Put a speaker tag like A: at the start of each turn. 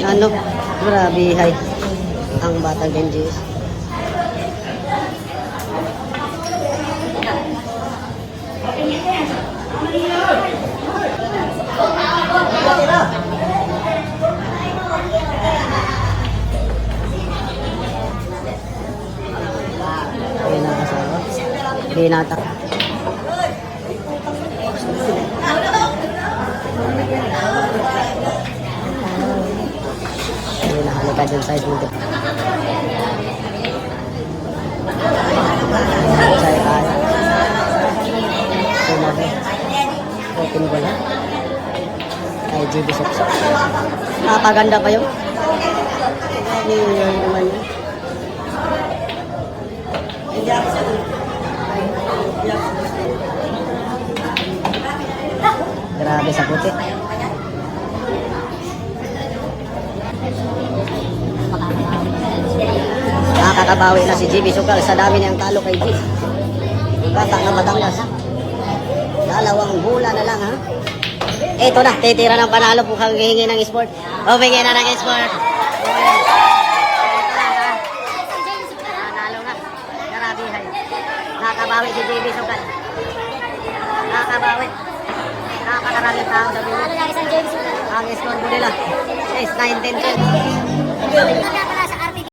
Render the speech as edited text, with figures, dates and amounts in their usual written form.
A: Ano? Grabe, hay. Ang batang Benjis. Ayun ang asawa. Binata. Ayun, nakalika dyan sa ismundo. Saya kaya. Sumabi. Open ko na. Kay GB Sopsop. Napaganda pa yun. New Year naman yun. Grabe sa puti. Nakakabawi na si GB Sukal sa dami niyang talo kay G. Bata na Batangas. Dalawang bola na lang ha. Ito na, titira ng panalo kung hihingi ng sport. O, hingi na ng sport. Panalo nga. Grabe hay. Nakakabawi si GB Sukal. Nakakabawi. Nakakakaraming tao sa video. Ang score po nila is 19-10.